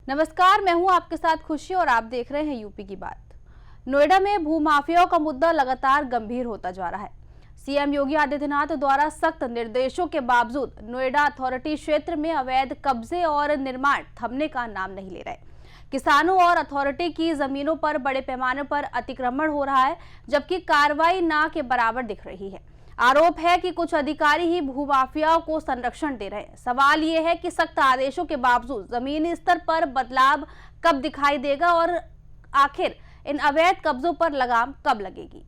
नमस्कार, मैं हूं आपके साथ खुशी और आप देख रहे हैं यूपी की बात। नोएडा में भूमाफियाओं का मुद्दा लगातार गंभीर होता जा रहा है। सीएम योगी आदित्यनाथ द्वारा सख्त निर्देशों के बावजूद नोएडा अथॉरिटी क्षेत्र में अवैध कब्जे और निर्माण थमने का नाम नहीं ले रहे। किसानों और अथॉरिटी की जमीनों पर बड़े पैमाने पर अतिक्रमण हो रहा है, जबकि कार्रवाई ना के बराबर दिख रही है। आरोप है कि कुछ अधिकारी ही भूमाफियाओं को संरक्षण दे रहे हैं। सवाल ये है कि सख्त आदेशों के बावजूद जमीनी स्तर पर बदलाव कब दिखाई देगा और आखिर इन अवैध कब्जों पर लगाम कब लगेगी।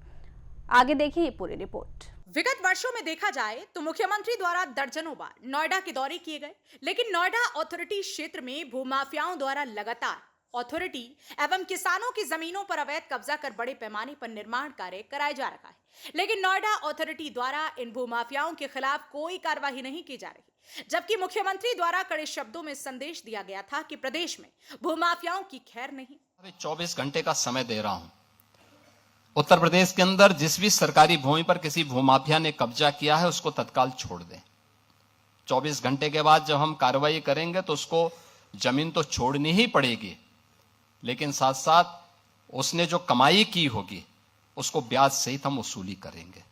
आगे देखिए पूरी रिपोर्ट। विगत वर्षों में देखा जाए तो मुख्यमंत्री द्वारा दर्जनों बार नोएडा के दौरे किए गए, लेकिन नोएडा अथॉरिटी क्षेत्र में भूमाफियाओं द्वारा लगातार अथॉरिटी एवं किसानों की जमीनों पर अवैध कब्जा कर बड़े पैमाने पर निर्माण कार्य कराया जा रहा है। लेकिन नोएडा अथॉरिटी द्वारा इन भूमाफियाओं के खिलाफ कोई कार्रवाई नहीं की जा रही, जबकि मुख्यमंत्री द्वारा कड़े शब्दों में संदेश दिया गया था कि प्रदेश में भूमाफियाओं की खैर नहीं। 24 घंटे का समय दे रहा हूं। उत्तर प्रदेश के अंदर जिस भी सरकारी भूमि पर किसी भूमाफिया ने कब्जा किया है उसको तत्काल छोड़ दें। 24 घंटे के बाद जब हम कार्रवाई करेंगे तो उसको जमीन तो छोड़नी ही पड़ेगी, लेकिन साथ साथ उसने जो कमाई की होगी उसको ब्याज सहित हम वसूली करेंगे।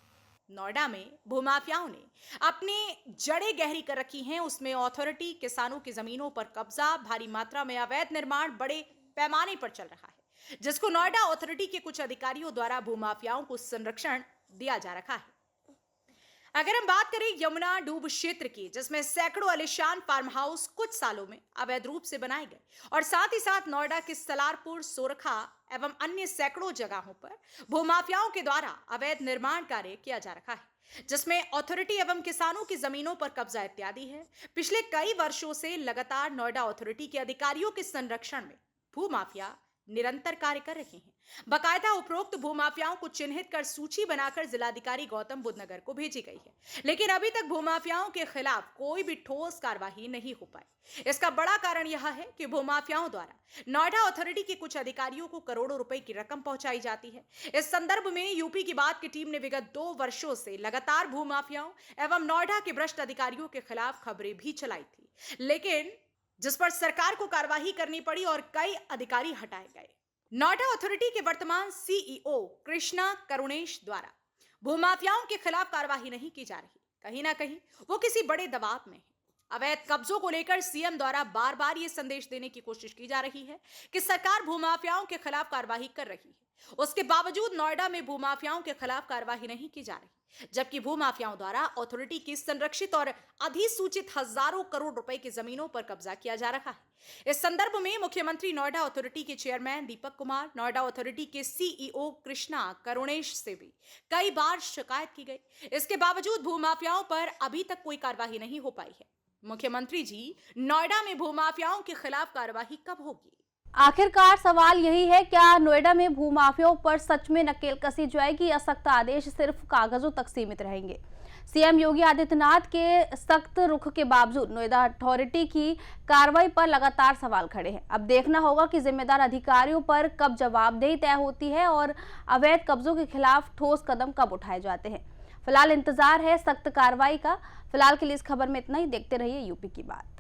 नोएडा में भूमाफियाओं ने अपनी जड़ें गहरी कर रखी हैं, उसमें अथॉरिटी किसानों की जमीनों पर कब्जा, भारी मात्रा में अवैध निर्माण बड़े पैमाने पर चल रहा है, जिसको नोएडा अथॉरिटी के कुछ अधिकारियों द्वारा भूमाफियाओं को संरक्षण दिया जा रखा है। अगर हम बात करें यमुना डूब क्षेत्र की, जिसमें सैकड़ों आलीशान फार्म हाउस कुछ सालों में अवैध रूप से बनाए गए और साथ ही साथ नोएडा के सलारपुर, सोरखा एवं अन्य सैकड़ों जगहों पर भूमाफियाओं के द्वारा अवैध निर्माण कार्य किया जा रखा है, जिसमें अथॉरिटी एवं किसानों की जमीनों पर कब्जा इत्यादि है। पिछले कई वर्षों से लगातार नोएडा अथॉरिटी के अधिकारियों के संरक्षण में भूमाफिया निरंतर कार्य कर रहे हैं। बकायदा उपरोक्त भूमाफियाओं को चिन्हित कर सूची बनाकर जिलाधिकारी गौतम बुद्ध नगर को भेजी गई है, लेकिन अभी तक भूमाफियाओं के खिलाफ कोई भी ठोस कार्रवाई नहीं हो पाई। इसका बड़ा कारण यह है कि भूमाफियाओं द्वारा नोएडा अथॉरिटी के कुछ अधिकारियों को करोड़ों रुपए की रकम पहुंचाई जाती है। इस संदर्भ में यूपी की बात की टीम ने विगत 2 वर्षों से लगातार भूमाफियाओं एवं नोएडा के भ्रष्ट अधिकारियों के खिलाफ खबरें भी चलाई थी, लेकिन जिस पर सरकार को कार्रवाई करनी पड़ी और कई अधिकारी हटाए गए। नोएडा अथॉरिटी के वर्तमान सीईओ कृष्णा करुणेश द्वारा भूमाफियाओं के खिलाफ कार्रवाई नहीं की जा रही। कहीं ना कहीं वो किसी बड़े दबाव में है। अवैध कब्जों को लेकर सीएम द्वारा बार बार ये संदेश देने की कोशिश की जा रही है कि सरकार भूमाफियाओं के खिलाफ कार्रवाई कर रही है। उसके बावजूद नोएडा में भूमाफियाओं के खिलाफ कार्रवाई नहीं की जा रही, जबकि भूमाफियाओं द्वारा अथॉरिटी की संरक्षित और अधिसूचित हजारों करोड़ रुपए की जमीनों पर कब्जा किया जा रहा है। इस संदर्भ में मुख्यमंत्री नोएडा अथॉरिटी के चेयरमैन दीपक कुमार, नोएडा अथॉरिटी के सीईओ कृष्णा करुणेश से भी कई बार शिकायत की गई। इसके बावजूद भूमाफियाओं पर अभी तक कोई कार्रवाई नहीं हो पाई है। मुख्यमंत्री जी, नोएडा में भूमाफियाओं के खिलाफ कार्रवाई कब होगी? आखिरकार सवाल यही है, क्या नोएडा में भूमाफियाओं पर सच में नकेल कसी जाएगी या सख्त आदेश सिर्फ कागजों तक सीमित रहेंगे? सीएम योगी आदित्यनाथ के सख्त रुख के बावजूद नोएडा अथॉरिटी की कार्रवाई पर लगातार सवाल खड़े हैं। अब देखना होगा कि जिम्मेदार अधिकारियों पर कब जवाबदेही तय होती है और अवैध कब्जों के खिलाफ ठोस कदम कब उठाए जाते हैं। फिलहाल इंतजार है सख्त कार्रवाई का। फिलहाल के लिए इस खबर में इतना ही। देखते रहिए यूपी की बात।